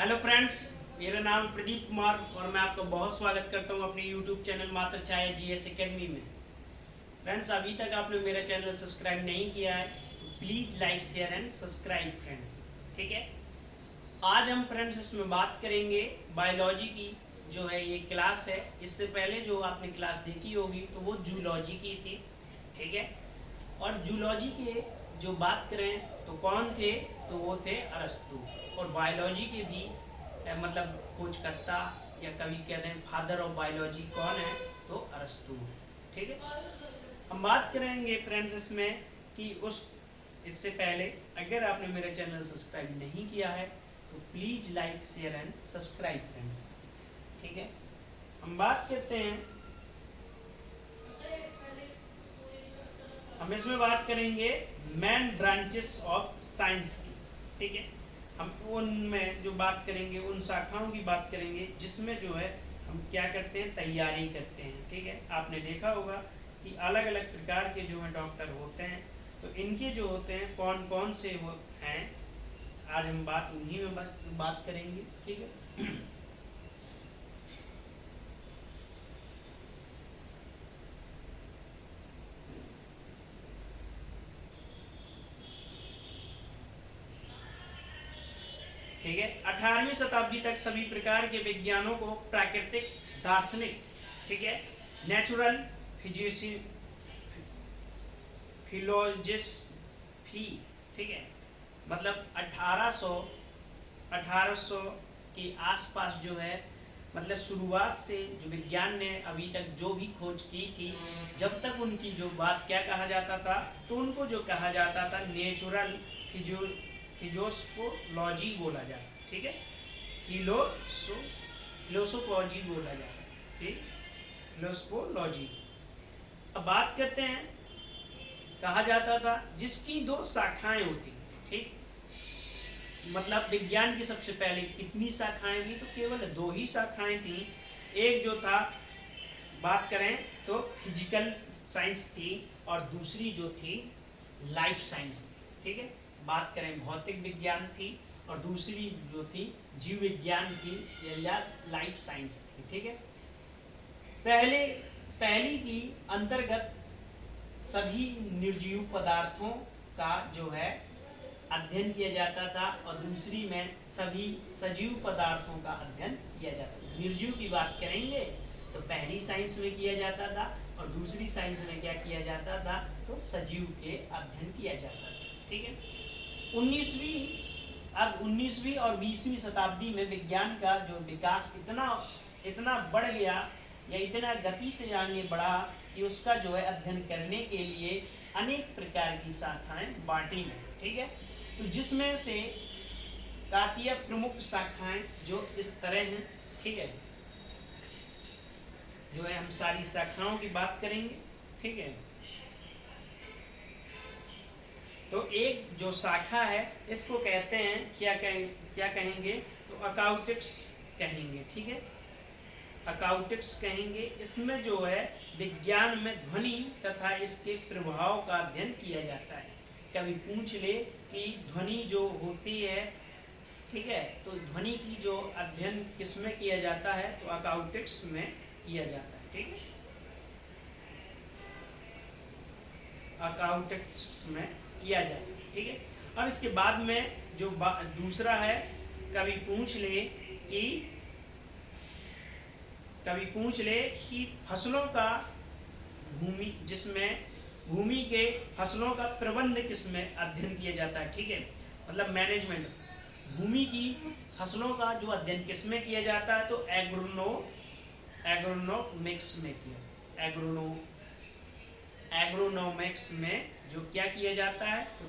Hello friends, मेरा नाम प्रदीप कुमार और मैं आपका बहुत स्वागत करता हूं अपने यूट्यूब चैनल मात्र छाया जीएस एकेडमी में। फ्रेंड्स, अभी तक आपने मेरा चैनल सब्सक्राइब नहीं किया है तो please like share and subscribe friends. ठीक है, आज हम फ्रेंड्स इसमें बात करेंगे बायोलॉजी की। जो है ये क्लास है, इससे पहले जो आपने क्लास देखी होगी तो वो जूलॉजी की थी। ठीक है, और जूलॉजी के जो बात करें तो कौन थे, तो वो थे अरस्तु। और बायोलॉजी के भी मतलब खोजकर्ता या कभी कहते हैं फादर ऑफ बायोलॉजी कौन है, तो अरस्तु। ठीक है, हम बात करेंगे फ्रेंड्स इसमें कि इससे पहले अगर आपने मेरा चैनल सब्सक्राइब नहीं किया है तो please like share and subscribe friends. ठीक है, हम बात करते हैं, हम इसमें बात करेंगे मेन ब्रांचेस ऑफ साइंस की। ठीक है, हम उनमें जो बात करेंगे उन शाखाओं की बात करेंगे जिसमें जो है हम क्या करते हैं, तैयारी करते हैं। ठीक है, आपने देखा होगा कि अलग अलग प्रकार के जो है डॉक्टर होते हैं, तो इनके जो होते हैं कौन कौन से वो हैं, आज हम बात उन्हीं में बात करेंगे। ठीक है, ठीक है, 18वीं शताब्दी तक सभी प्रकार के विज्ञानों को प्राकृतिक, दार्शनिक, ठीक है, नेचुरल फिलोजिस्फी, ठीक है, मतलब 1800 के आसपास जो है, मतलब शुरुआत से जो विज्ञान ने अभी तक जो भी खोज की थी, जब तक उनकी जो बात क्या कहा जाता था, तो उनको जो कहा जाता था नेचुरल फिजियोलॉजी बोला जाता। ठीक है, फिलोसोफोलॉजी बोला जाता। ठीक, फिलोसोफोलॉजी। अब बात करते हैं, कहा जाता था जिसकी दो शाखाएं होती। ठीक, मतलब विज्ञान की सबसे पहले कितनी शाखाएं थी, तो केवल दो ही शाखाएं थी। एक जो था, बात करें तो फिजिकल साइंस थी और दूसरी जो थी लाइफ साइंस थी। ठीक है, बात करें भौतिक विज्ञान थी और दूसरी जो थी जीव विज्ञान थी या लाइफ साइंस थी। ठीक है, पहली की अंतर्गत सभी निर्जीव पदार्थों का जो है अध्ययन किया जाता था और दूसरी में सभी सजीव पदार्थों का अध्ययन किया जाता था। निर्जीव की बात करेंगे तो पहली साइंस में किया जाता था और दूसरी साइंस में क्या किया जाता था, तो सजीव के अध्ययन किया जाता था। ठीक है, 19वीं और 20वीं शताब्दी में विज्ञान का जो विकास इतना बढ़ गया या इतना गति से आगे बढ़ा कि उसका जो है अध्ययन करने के लिए अनेक प्रकार की शाखाएं बांटी गई। ठीक है, तो जिसमें से कातीय प्रमुख शाखाएं जो इस तरह हैं। ठीक है, जो है हम सारी शाखाओं की बात करेंगे। ठीक है, तो एक जो शाखा है इसको कहते हैं क्या कहेंगे, तो अकाउस्टिक्स कहेंगे। ठीक है, अकाउस्टिक्स कहेंगे। इसमें जो है विज्ञान में ध्वनि तथा इसके प्रभाव का अध्ययन किया जाता है। कभी पूछ ले कि ध्वनि जो होती है, ठीक है, तो ध्वनि की जो अध्ययन किसमें किया जाता है, तो अकाउस्टिक्स में किया जाता है। ठीक है, अकाउस्टिक्स में किया जाता है। ठीक है, अब इसके बाद में जो दूसरा है, कभी पूछ ले कि फसलों का जिसमें भूमि के फसलों का प्रबंध किसमें अध्ययन किया जाता है। ठीक है, मतलब मैनेजमेंट, भूमि की फसलों का जो अध्ययन किसमें किया जाता है, तो एग्रोनॉमिक्स में किया, एग्रोनॉमिक्स में जो क्या किया जाता है, तो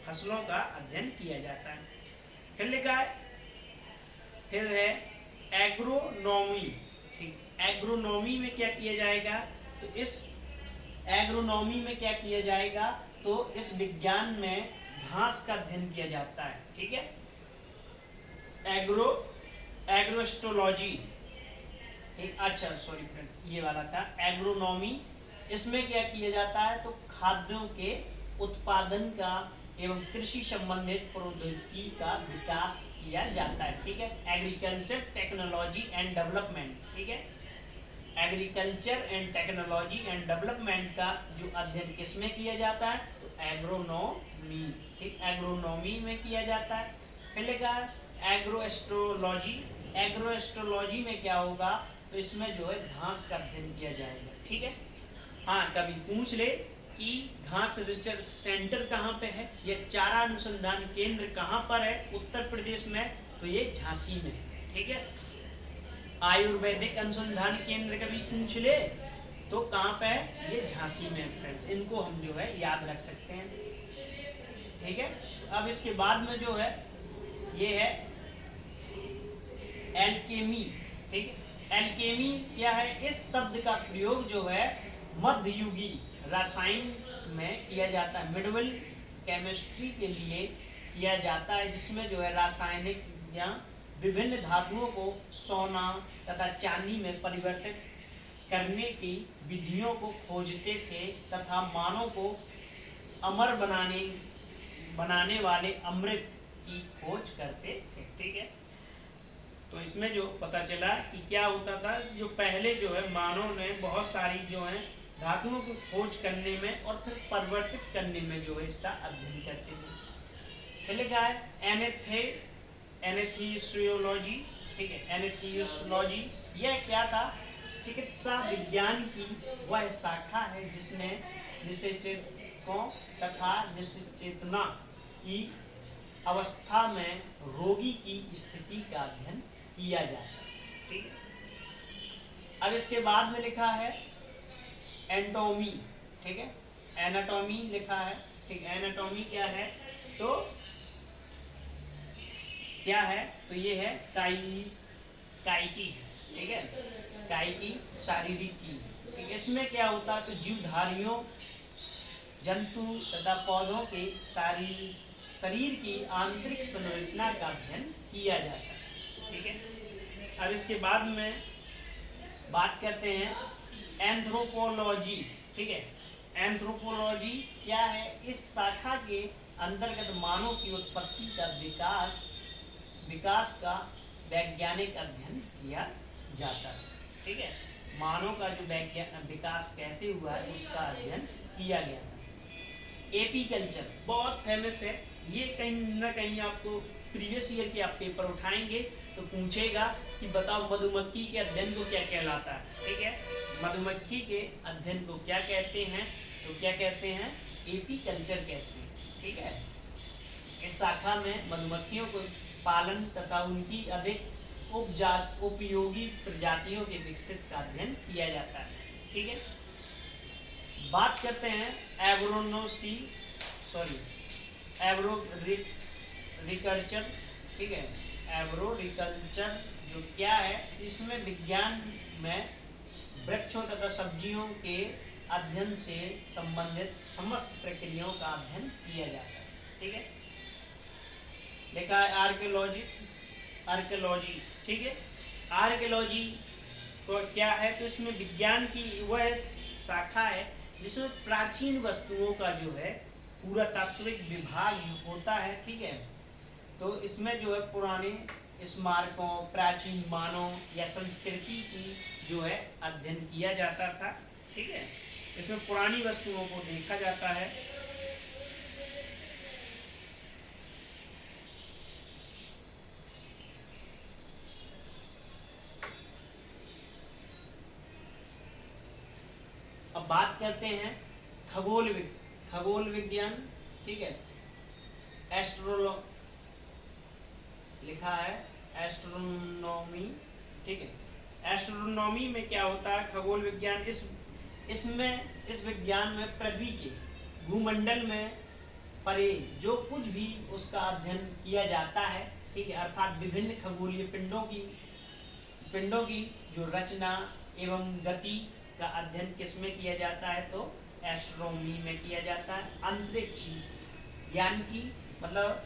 फसलों का अध्ययन किया जाता है। फिर है एग्रोनॉमी। ठीक, एग्रोनॉमी में क्या किया जाएगा, तो इस एग्रोनॉमी में क्या किया जाएगा, तो इस विज्ञान में घास का अध्ययन किया जाता है। ठीक है, एग्रोस्टोलॉजी। अच्छा सॉरी फ्रेंड्स, ये वाला था एग्रोनॉमी। इसमें क्या किया जाता है, तो खाद्यों के उत्पादन का एवं कृषि संबंधित प्रौद्योगिकी का विकास किया जाता है। ठीक है, एग्रीकल्चर टेक्नोलॉजी एंड डेवलपमेंट। ठीक है, agriculture and technology and development का जो अध्ययन किसमें किया जाता है, तो एग्रोनॉमी। ठीक, एग्रोनॉमी में किया जाता है। फिर लिखा है एग्रो एस्ट्रोलॉजी। एग्रो एस्ट्रोलॉजी में क्या होगा, तो इसमें जो है घास का अध्ययन किया जाएगा। ठीक है, हाँ कभी पूछ ले कि घास रिसर्च सेंटर कहाँ पे है या चारा अनुसंधान केंद्र कहाँ पर है उत्तर प्रदेश में, तो ये झांसी में है। ठीक है, आयुर्वेदिक अनुसंधान केंद्र कभी पूछ ले तो कहाँ पे है, ये झांसी में है फ्रेंड्स। इनको हम जो है याद रख सकते हैं। ठीक है, अब इसके बाद में जो है ये है एल्केमी। ठीक है, एल्केमी क्या है, इस शब्द का प्रयोग जो है मध्ययुगी रसायन में किया जाता है, मिडवल केमिस्ट्री के लिए किया जाता है, जिसमें जो है रासायनिक या विभिन्न धातुओं को सोना तथा चांदी में परिवर्तित करने की विधियों को खोजते थे तथा मानव को अमर बनाने वाले अमृत की खोज करते थे। ठीक है, तो इसमें जो पता चला कि क्या होता था, जो पहले जो है मानव ने बहुत सारी जो है धातुओं की खोज करने में और फिर परिवर्तित करने में जो है इसका अध्ययन करते थे। पहले क्या है एनेस्थीसियोलॉजी। ठीक है, एनेस्थीसियोलॉजी यह क्या था, चिकित्सा विज्ञान की वह शाखा है जिसमें निश्चेतकों तथा निश्चेतना की अवस्था में रोगी की स्थिति का अध्ययन किया जाता है। ठीक है, अब इसके बाद में लिखा है एंटोमी। ठीक है, एनाटॉमी लिखा है। ठीक, एनाटॉमी क्या है, तो क्या है, तो ये है काइकी। ठीक है, काइकी शारीरिक की। ठीक, इसमें क्या होता है, तो जीवधारियों जंतु तथा पौधों के शरीर की आंतरिक संरचना का अध्ययन किया जाता है। ठीक है, अब इसके बाद में बात करते हैं एंथ्रोपोलॉजी। ठीक है, एंथ्रोपोलॉजी क्या है, इस शाखा के अंतर्गत मानव की उत्पत्ति का विकास का वैज्ञानिक अध्ययन किया जाता है। ठीक है, मानव का जो विकास कैसे हुआ है उसका अध्ययन किया गया था। एपीकल्चर बहुत फेमस है, ये कहीं ना कहीं आपको प्रीवियस ईयर के आप पेपर उठाएंगे तो पूछेगा कि बताओ मधुमक्खी के अध्ययन को क्या कहलाता है। ठीक है, मधुमक्खी के अध्ययन को क्या कहते हैं, तो क्या कहते हैं, एपीकल्चर कहते हैं। ठीक है, इस शाखा में मधुमक्खियों को पालन तथा उनकी अधिक उपयोगी प्रजातियों के विकसित का अध्ययन किया जाता है। ठीक है, बात करते हैं एग्रोरिकल्चर। ठीक है, एग्रोरिकल्चर जो क्या है, इसमें विज्ञान में वृक्षों तथा सब्जियों के अध्ययन से संबंधित समस्त प्रक्रियाओं का अध्ययन किया जाता है। ठीक है, लिखा है आर्कियोलॉजी। ठीक है, आर्कियोलॉजी को क्या है, तो इसमें विज्ञान की वह शाखा है जिसमें प्राचीन वस्तुओं का जो है पुरातात्विक विभाग होता है। ठीक है, तो इसमें जो है पुराने स्मारकों, प्राचीन मानव या संस्कृति की जो है अध्ययन किया जाता था। ठीक है, इसमें पुरानी वस्तुओं को देखा जाता है। अब बात करते हैं खगोल विज्ञान। ठीक है, लिखा है एस्ट्रोनॉमी। ठीक है, एस्ट्रोनॉमी में क्या होता है, खगोल विज्ञान, इस विज्ञान में पृथ्वी के भूमंडल में परे जो कुछ भी उसका अध्ययन किया जाता है। ठीक है, अर्थात विभिन्न खगोलीय पिंडों की जो रचना एवं गति का अध्ययन किसमें किया जाता है, तो एस्ट्रोनॉमी में किया जाता है। अंतरिक्ष यानी कि मतलब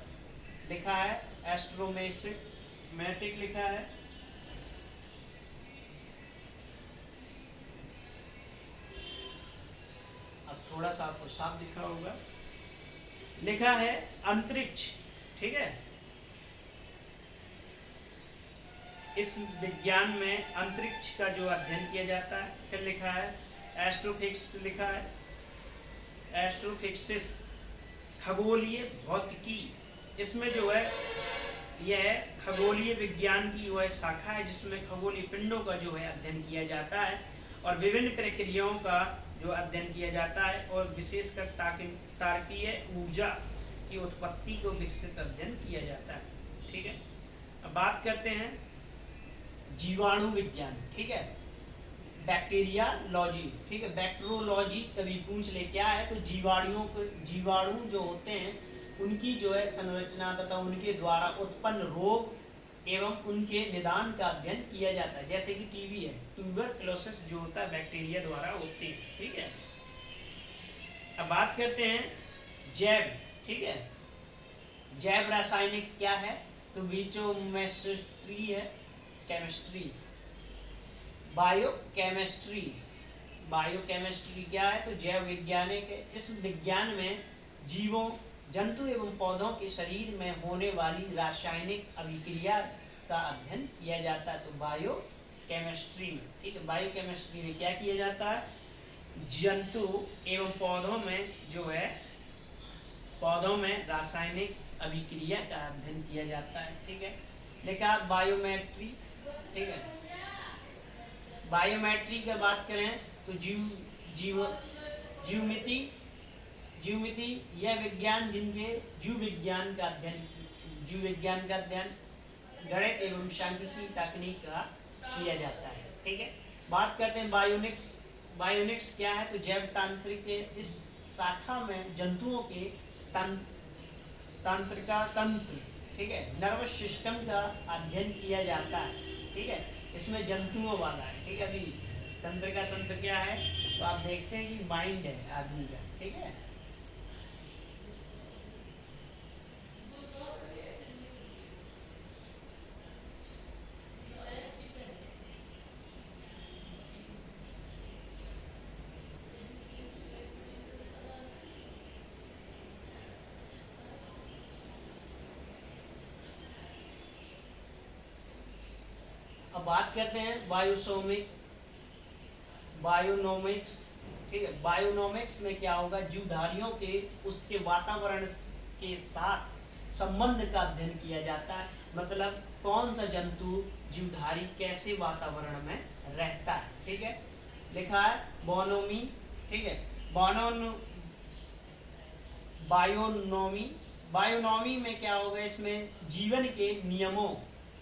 लिखा है एस्ट्रोमेटिक लिखा है। अब थोड़ा सा आपको साफ दिखा होगा। लिखा है अंतरिक्ष, ठीक है। इस विज्ञान में अंतरिक्ष का जो अध्ययन किया जाता है। फिर लिखा है एस्ट्रोफिजिक्स, लिखा है एस्ट्रोफिजिक्स, खगोलीय भौतिकी। इसमें जो है यह खगोलीय विज्ञान की वह शाखा है जिसमें खगोलीय पिंडों का जो है अध्ययन किया जाता है और विभिन्न प्रक्रियाओं का जो अध्ययन किया जाता है और विशेषकर तारकीय ऊर्जा की उत्पत्ति को विकसित अध्ययन किया जाता है, ठीक है। अब बात करते हैं जीवाणु विज्ञान, ठीक है, बैक्टीरियालॉजी, ठीक है। बैक्टीरियोलॉजी कभी पूछ ले क्या है, तो जीवाणु जो होते हैं उनकी जो है संरचना तथा उनके द्वारा उत्पन्न रोग एवं उनके निदान का अध्ययन किया जाता है। जैसे कि टीबी है, ट्यूबरक्लोसिस जो होता है बैक्टीरिया द्वारा होती है, ठीक है। अब बात करते हैं जैव, ठीक है। जैव रासायनिक क्या है, तो बीचोमेस्ट्री है, केमिस्ट्री। बायोकेमिस्ट्री, बायोकेमिस्ट्री क्या है, तो जैव वैज्ञानिक है। इस विज्ञान में जीवों, जंतु एवं पौधों के शरीर में होने वाली रासायनिक अभिक्रिया का अध्ययन किया जाता है, तो बायोकेमिस्ट्री में, ठीक है। बायोकेमिस्ट्री में क्या किया जाता है, जंतु एवं पौधों में जो है पौधों में रासायनिक अभिक्रिया का अध्ययन किया जाता है, ठीक है। लिखा बायोमेट्री, ठीक है। बायोमेट्री की बात करें तो जीवमिति यह विज्ञान जिनके जीव विज्ञान का अध्ययन गणित एवं सांख्यिकी तकनीक का किया जाता है, ठीक है। बात करते हैं बायोनिक्स। बायोनिक्स क्या है, तो जैव तांत्रिक के इस शाखा में जंतुओं के तंत्र, ठीक है, नर्वस सिस्टम का अध्ययन किया जाता है, ठीक है। इसमें जंतुओं वाला है, ठीक है। अभी तंत्र क्या है, तो आप देखते हैं कि माइंड है आदमी का, ठीक है। अब बात करते हैं बायोनोमिक्स, ठीक है। बायोनोमिक्स में क्या होगा, जीवधारियों के उसके वातावरण के साथ संबंध का अध्ययन किया जाता है। मतलब कौन सा जंतु जीवधारी कैसे वातावरण में रहता है, ठीक है। लिखा है बोनोमी, ठीक है। बायोनोमी में क्या होगा, इसमें जीवन के नियमों,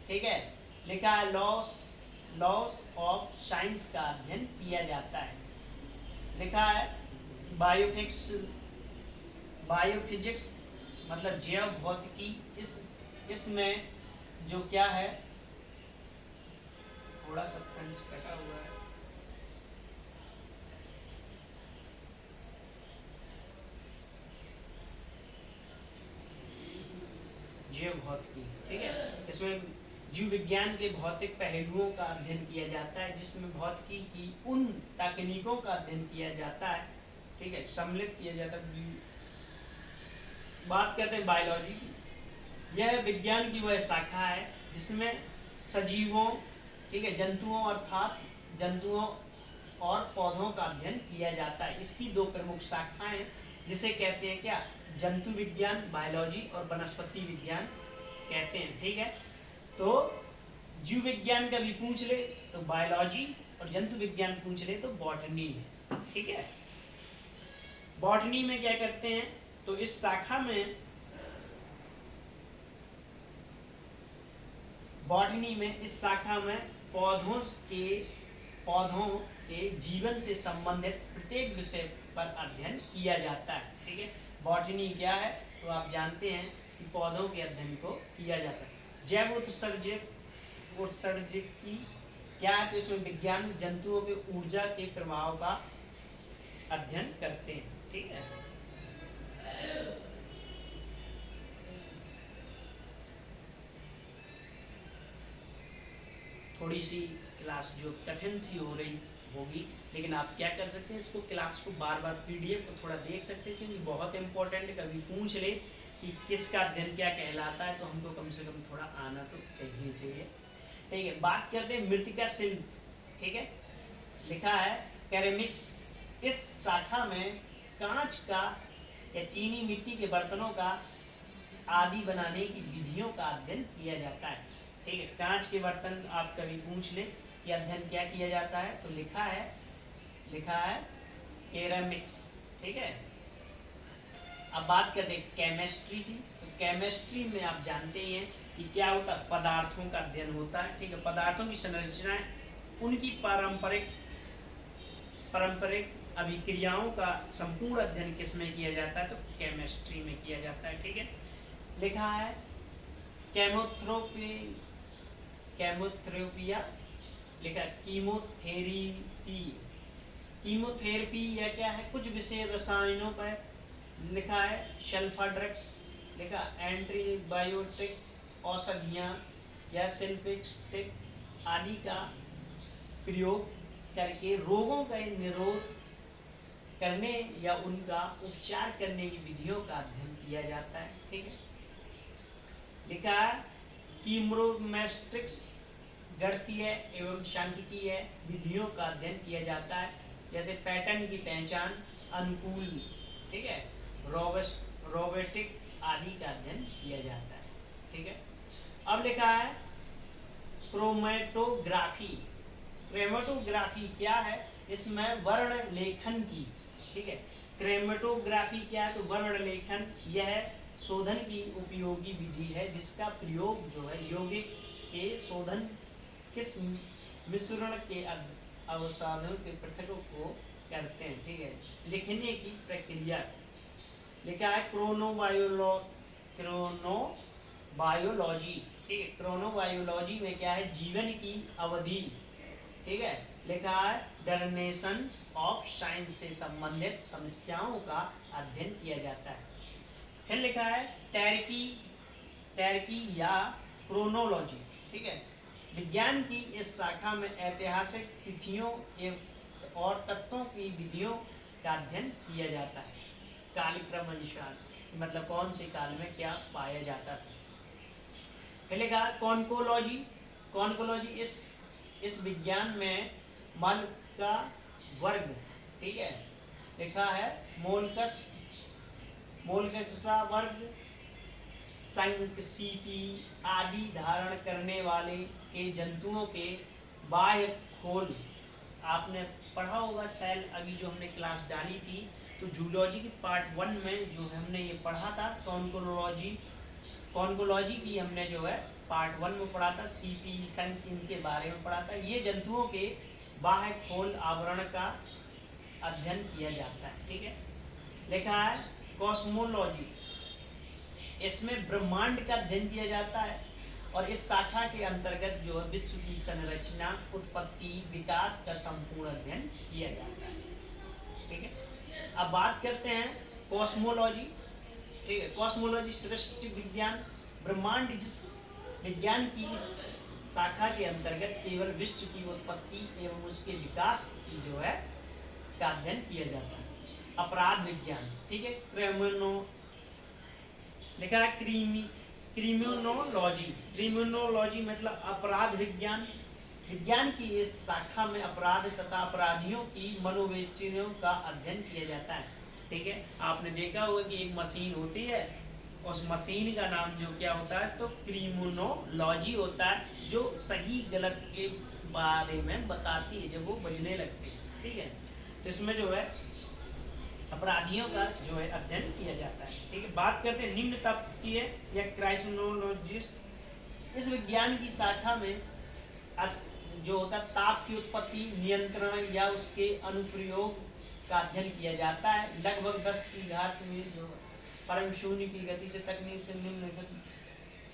ठीक है। लिखा है लॉस ऑफ साइंस का अध्ययन किया जाता है। लिखा है बायोफिजिक्स मतलब जैव भौतिकी। इसमें जो क्या है, थोड़ा सा फ्रेंड्स कटा हुआ है, जैव भौतिकी, ठीक है। इसमें जीव विज्ञान के भौतिक पहलुओं का अध्ययन किया जाता है, जिसमें भौतिकी की उन तकनीकों का अध्ययन किया जाता है, ठीक है, सम्मिलित किया जाता है। बात करते हैं बायोलॉजी की। यह विज्ञान की वह शाखा है जिसमें सजीवों, ठीक है, जंतुओं और पौधों का अध्ययन किया जाता है। इसकी दो प्रमुख शाखाएं जिसे कहते हैं क्या, जंतु विज्ञान बायोलॉजी और वनस्पति विज्ञान कहते हैं, ठीक है। तो जीव विज्ञान का भी पूछ ले तो बायोलॉजी और जंतु विज्ञान पूछ ले तो बॉटनी है, ठीक है। बॉटनी में क्या करते हैं, तो इस शाखा में बॉटनी में इस शाखा में पौधों के जीवन से संबंधित प्रत्येक विषय पर अध्ययन किया जाता है, ठीक है। बॉटनी क्या है, तो आप जानते हैं कि पौधों के अध्ययन को किया जाता है। जैव उत्सर्जिकी क्या है, तो इसमें विज्ञान जंतुओं के ऊर्जा के प्रभाव का अध्ययन करते हैं, ठीक है। थोड़ी सी क्लास जो कठिन सी हो रही होगी। लेकिन आप क्या कर सकते हैं, इसको क्लास को बार बार पीडीएफ को थोड़ा देख सकते हैं, क्योंकि बहुत इंपॉर्टेंट, कभी पूछ ले कि किसका अध्ययन क्या कहलाता है, तो हमको कम से कम थोड़ा आना तो चाहिए। ठीक है, बात करते हैं मृतिका शिल्प। ठीक है, लिखा है कैरेमिक्स, इस शाखा में कांच का या चीनी मिट्टी के बर्तनों का आदि बनाने की विधियों का अध्ययन किया जाता है। ठीक है, कांच के बर्तन आप कभी पूछ ले कि अध्ययन क्या किया जाता है, तो लिखा है कैरेमिक्स। ठीक है, अब बात करते हैं केमिस्ट्री की। तो केमिस्ट्री में आप जानते ही हैं कि क्या होता है, पदार्थों का अध्ययन होता है। ठीक है, पदार्थों की संरचनाएं, उनकी पारंपरिक अभिक्रियाओं का संपूर्ण अध्ययन किस में किया जाता है, तो केमिस्ट्री में किया जाता है। ठीक है, लिखा है केमोथेरेपिया, लिखा कीमोथेरेपी या क्या है, कुछ विशेष रसायनों पर, लिखा है सल्फा ड्रग्स, लिखा एंटीबायोटिक्स, औषधियाँ या सिंथेटिक आदि का प्रयोग करके रोगों का निरोध करने या उनका उपचार करने की विधियों का अध्ययन किया जाता है। ठीक है, लिखा है कीमोमेट्रिक्स, गणितीय एवं सांख्यिकीय विधियों का अध्ययन किया जाता है, जैसे पैटर्न की पहचान, अनुकूल, ठीक है, रोबोटिक आदि का अध्ययन किया जाता है। ठीक है, अब लिखा है क्रोमेटोग्राफी क्या है, इसमें वर्ण लेखन की। ठीक है, क्रोमेटोग्राफी क्या है, तो वर्ण लेखन, यह शोधन की उपयोगी विधि है जिसका प्रयोग जो है यौगिक के शोधन किस मिश्रण के अवसादों के पृथकों को करते हैं। ठीक है, लिखने की प्रक्रिया, लिखा है क्रोनोबायोलॉजी। ठीक है, क्रोनोबायोलॉजी में क्या है, जीवन की अवधि। ठीक है, लिखा है डरनेशन ऑफ साइंस से संबंधित समस्याओं का अध्ययन किया जाता है। फिर लिखा है टैरिकी या क्रोनोलॉजी। ठीक है, विज्ञान की इस शाखा में ऐतिहासिक तिथियों और तत्वों की विधियों का अध्ययन किया जाता है, कालक्रम अनुसार, मतलब कौन से काल में क्या पाया जाता था। फिर लिखा कॉन्कोलॉजी, इस विज्ञान में मल का वर्ग, ठीक है, लिखा है मोलस्का वर्ग, संकसीपी आदि धारण करने वाले के जंतुओं के बाह्य खोल। आपने पढ़ा होगा सेल, अभी जो हमने क्लास डाली थी, तो जूलॉजी की पार्ट 1 में जो हमने ये पढ़ा था, कॉन्कोलॉजी की हमने जो है पार्ट 1 में पढ़ा था, सीपी संक इनके बारे में पढ़ा था। ये जंतुओं के बाह्य खोल आवरण का अध्ययन किया जाता है। ठीक है, लिखा है कॉस्मोलॉजी, इसमें ब्रह्मांड का अध्ययन किया जाता है, और इस शाखा के अंतर्गत जो है विश्व की संरचना, उत्पत्ति, विकास का संपूर्ण अध्ययन किया जाता है। ठीक है, अब बात करते हैं कॉस्मोलॉजी। ठीक है, कॉस्मोलॉजी सृष्टि विज्ञान, ब्रह्मांड जिस विज्ञान की इस शाखा के अंतर्गत केवल विश्व की उत्पत्ति एवं उसके विकास की जो है का अध्ययन किया जाता है। अपराध विज्ञान, ठीक है, लिखा है क्रिमिनोलॉजी मतलब अपराध विज्ञान, विज्ञान की इस शाखा में अपराध तथा अपराधियों की मनोवैज्ञानियों का अध्ययन किया जाता है। ठीक है, आपने देखा होगा कि एक मशीन होती है, उस मशीन का नाम जो क्या होता है, तो क्रिमिनोलॉजी होता है, जो सही गलत के बारे में बताती है जब वो बजने लगती है। ठीक है, तो इसमें जो है अपराधियों का जो है अध्ययन किया जाता है। ठीक है, बात करते हैं निम्न तापकीय या क्राइमिनोलॉजिस्ट, इस विज्ञान की शाखा में जो होता है ताप की उत्पत्ति, नियंत्रण या उसके अनुप्रयोग का अध्ययन किया जाता है। लगभग 10 की घात में जो परम शून्य की गति से तकनीक से निम्न गति,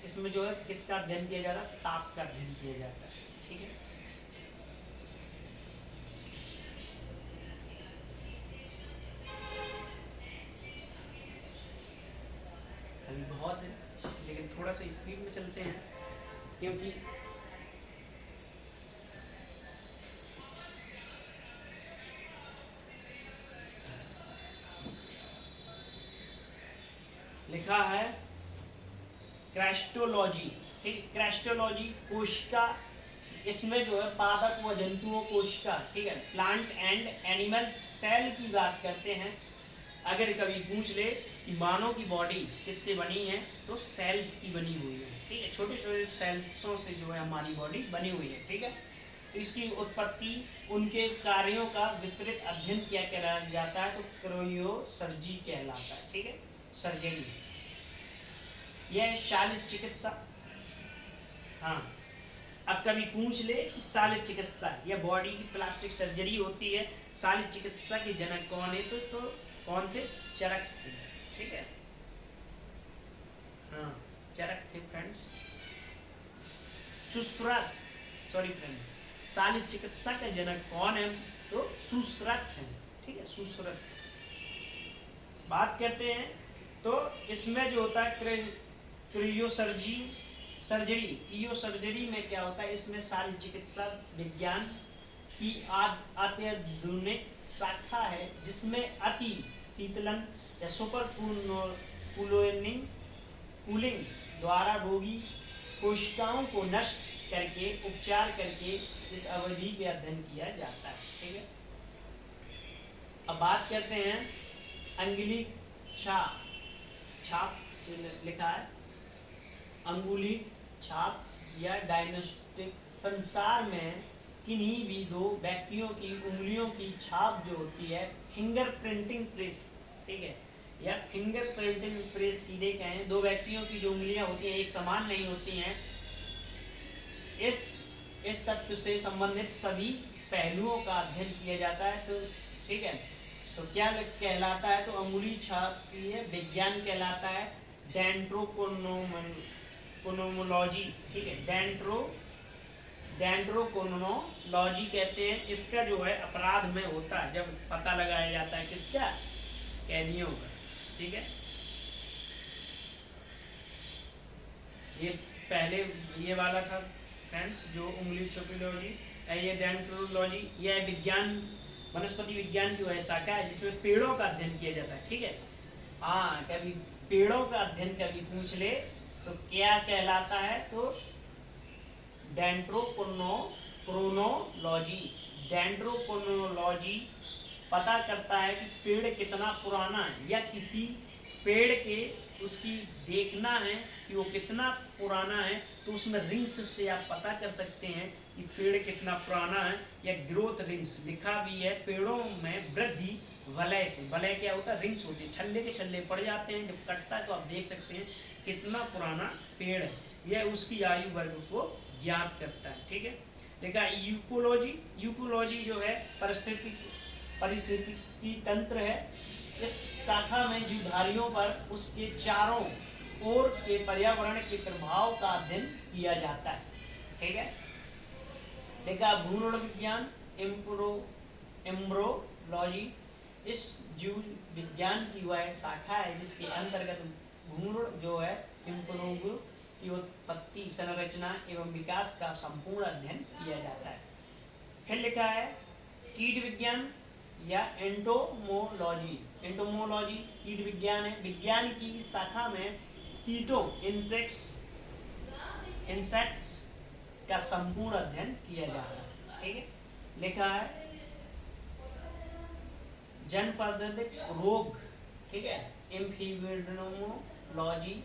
इसमें जो है किसका अध्ययन किया जाता है, ताप का अध्ययन किया जाता है। ठीक है, अभी बहुत है, लेकिन थोड़ा सा स्पीड में चलते हैं, क्योंकि लिखा है क्रैस्टोलॉजी। ठीक, क्रैस्टोलॉजी कोशिका, इसमें जो है पादप व जंतुओं कोशिका, ठीक है, प्लांट एंड एनिमल सेल की बात करते हैं। अगर कभी पूछ ले कि मानव की बॉडी किससे बनी है, तो सेल्स की बनी हुई है। ठीक है, छोटे छोटे सेल्सों से जो है हमारी बॉडी बनी हुई है। ठीक है, तो इसकी उत्पत्ति, उनके कार्यों का विस्तृत अध्ययन किया जाता है, तो क्रायोसर्जी कहलाता है। ठीक है, सर्जरी, यह शल्य चिकित्सा। हाँ, अब कभी पूछ ले कि शल्य चिकित्सा या बॉडी की प्लास्टिक सर्जरी होती है, शल्य चिकित्सा के जनक कौन है, तो कौन थे? चरक थे। ठीक है, हाँ, चरक थे फ्रेंड्स। सुश्रुत, सॉरी फ्रेंड, शल्य चिकित्सा का जनक कौन है, तो सुश्रुत है। ठीक है, सुश्रुत। बात करते हैं तो इसमें जो होता है क्रियोसर्जी सर्जरी, क्रियोसर्जरी में क्या होता है, इसमें शल्य चिकित्सा विज्ञान की अत्याधुनिक शाखा है, जिसमें अति शीतलन या सुपर कूलिंग द्वारा रोगी कोशिकाओं को नष्ट करके उपचार करके इस अवधि पे अध्ययन किया जाता है। ठीक है, अब बात करते हैं अंगुली छाप से लिखा है अंगुली छाप या डायग्नोस्टिक। संसार में किन्हीं भी दो व्यक्तियों की उंगलियों की छाप जो होती है, फिंगर प्रिंटिंग प्रेस, ठीक है, या फिंगर प्रिंटिंग प्रेस सीधे कहें, दो व्यक्तियों की जो उंगलियां होती हैं एक समान नहीं होती हैं। इस तथ्य से संबंधित सभी पहलुओं का अध्ययन किया जाता है। तो ठीक है, तो क्या कहलाता है, तो अंगुली छाप की है विज्ञान कहलाता है डेंड्रोकोनोमोलॉजी। ठीक है, डेंड्रोकोनोलॉजी कहते हैं। इसका जो है अपराध में होता है जब पता लगाया जाता है, किसका? कैदियों का। ठीक है, ये पहले ये वाला था फ्रेंड्स, जो उंगली छुपीलॉजी, ये डेंड्रोलॉजी, यह विज्ञान वनस्पति विज्ञान की वह शाखा है जिसमें पेड़ों का अध्ययन किया जाता है। ठीक है, हाँ, कभी पेड़ों का अध्ययन कभी पूछ ले तो क्या कहलाता है, तो डेंड्रोक्रोनोलॉजी। डेंड्रोक्रोनोलॉजी पता करता है कि पेड़ कितना पुराना है, या किसी पेड़ के उसकी देखना है कि वो कितना पुराना है, तो उसमें रिंग्स से आप पता कर सकते हैं कि पेड़ कितना पुराना है, या ग्रोथ रिंग्स लिखा भी है। पेड़ों में वृद्धि वलय से, वलय क्या होता है? रिंग्स होती है, छल्ले के छल्ले पड़ जाते हैं, जब कटता है तो आप देख सकते हैं कितना पुराना पेड़ है, यह उसकी आयु वर्ग को ज्ञात करता है। ठीक है, देखा यूकोलॉजी। यूकोलॉजी जो है पारिस्थितिकी तंत्र है। इस शाखा में जीवधारियों पर उसके चारों ओर के पर्यावरण के प्रभाव का अध्ययन किया जाता है। ठीक है, देखा भ्रूण विज्ञान, एम्ब्रोलॉजी। इस जीव विज्ञान की वह शाखा है जिसके अंतर्गत भ्रूण जो है एम्ब्रियो की उत्पत्ति, संरचना एवं विकास का संपूर्ण अध्ययन किया जाता है। फिर लिखा है कीट विज्ञान या एंटोमोलॉजी। एंटोमोलॉजी कीट विज्ञान है। विज्ञान की इस शाखा में कीटों, इंसेक्ट्स का संपूर्ण अध्ययन किया जाता है। ठीक है, लिखा है जनपदार्थ रोग। ठीक है, एम्फीबियोलॉजी।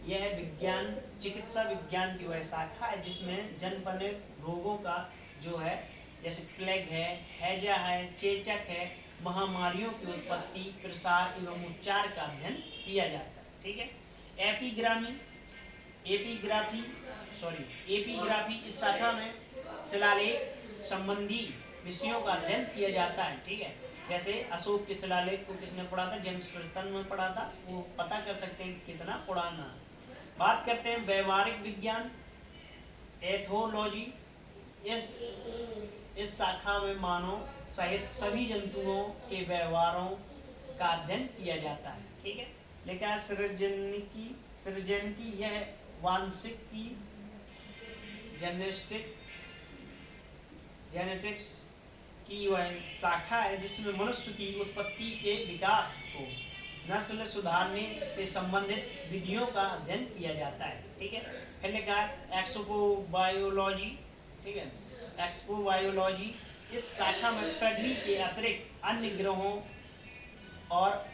यह विज्ञान चिकित्सा विज्ञान की वह शाखा है जिसमें जनपदार्थ रोगों का जो है, जैसे प्लेग है, हैजा है, चेचक है, महामारियों की उत्पत्ति, प्रसार एवं उपचार का अध्ययन किया जाता है। ठीक है, एपिग्राफी इस शाखा में शिलालेख संबंधी विषयों का अध्ययन किया जाता है। ठीक है, जैसे अशोक के शिलालेख को किसने पढ़ा था? जेम्स प्रेस्टन में पढ़ा था, वो पता कर सकते हैं कितना पुराना। बात करते हैं व्यवहारिक विज्ञान, एथोलॉजी। इस शाखा में मानव सहित सभी जंतुओं के व्यवहारों का अध्ययन किया जाता है। ठीक है, लेकिन सृजनकी यह वांशिक की जेनेटिक्स की वह शाखा है जिसमें मनुष्य की उत्पत्ति के विकास को नस्ल सुधारने से संबंधित विधियों का अध्ययन किया जाता है। ठीक है, फिर लिखा है एक्सोबायोलॉजी। ठीक है, एक्सोबायोलॉजी इस शाखा में पृथ्वी के अतिरिक्त अन्य ग्रहों और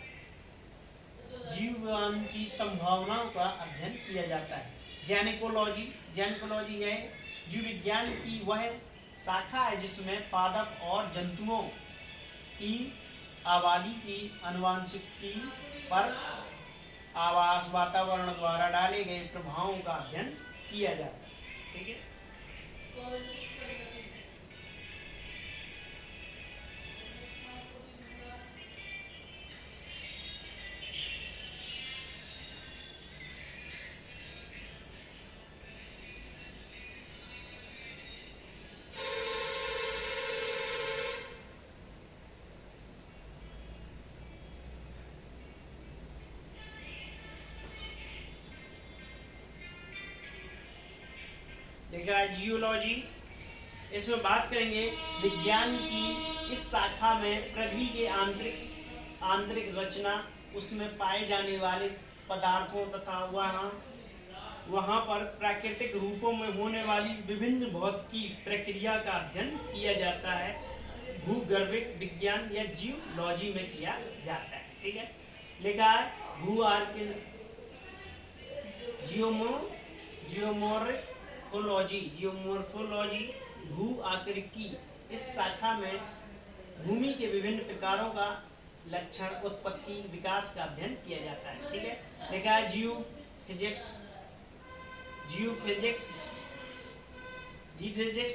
जीवन की संभावनाओं का अध्ययन किया जाता है। जेनेकोलॉजी, जेनेकोलॉजी है जीव विज्ञान की वह शाखा है जिसमें पादप और जंतुओं की आबादी की आनुवंशिकी पर आवास वातावरण द्वारा डाले गए प्रभावों का अध्ययन किया जाता है। ठीक है, देखा जियोलॉजी, इसमें बात करेंगे विज्ञान की इस शाखा में पृथ्वी के आंतरिक रचना, उसमें पाए जाने वाले पदार्थों तथा वहाँ पर प्राकृतिक रूपों में होने वाली विभिन्न भौतिकी प्रक्रिया का अध्ययन किया जाता है। भूगर्भिक विज्ञान या जियोलॉजी में किया जाता है। ठीक है, लिखा है जियोमोर्फोलॉजी भू आकृति इस शाखा में भूमि के विभिन्न प्रकारों का लक्षण, उत्पत्ति, विकास का अध्ययन किया जाता है। ठीक है, लिखा है जियोफिजिक्स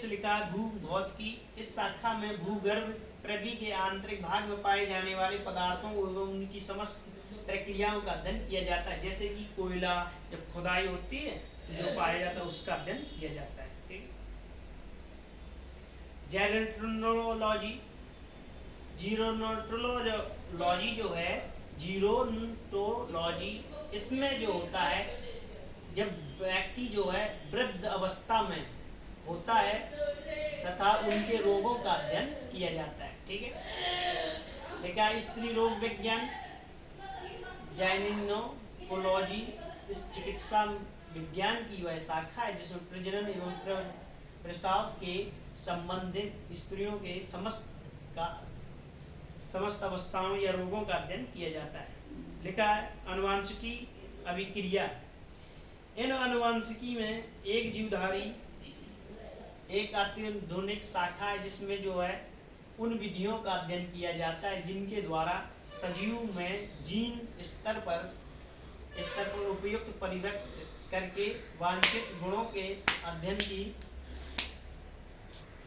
लिखा है भूभौतिकी इस शाखा में भूगर्भ पृथ्वी के आंतरिक भाग में पाए जाने वाले पदार्थों एवं उनकी समस्त प्रक्रियाओं का अध्ययन किया जाता है। जैसे कि कोयला जब खुदाई होती है तो जो पाया जाता है उसका अध्ययन किया जाता है। ठीक, जेरोंटोलॉजी, जीरोनोटोलॉजी जो है जीरोंटोलॉजी, इसमें जो होता है जब व्यक्ति जो है वृद्ध अवस्था में होता है तथा उनके रोगों का अध्ययन किया जाता है। ठीक है, लिखा है स्त्री रोग विज्ञान जाइनेकोलॉजी इस चिकित्सा विज्ञान की वह शाखा है जिसमें प्रजनन एवं प्रसव के संबंधित स्त्रियों के समस्त अवस्थाओं या रोगों का अध्ययन किया जाता है। लिखा है आनुवंशिकी अभिक्रिया, इन आनुवंशिकी में एक जीवधारी एक अत्याधुनिक शाखा है जिसमें जो है उन विधियों का अध्ययन किया जाता है जिनके द्वारा सजीव में जीन स्तर पर उपयुक्त परिवर्तन करके वांछित गुणों के अध्ययन की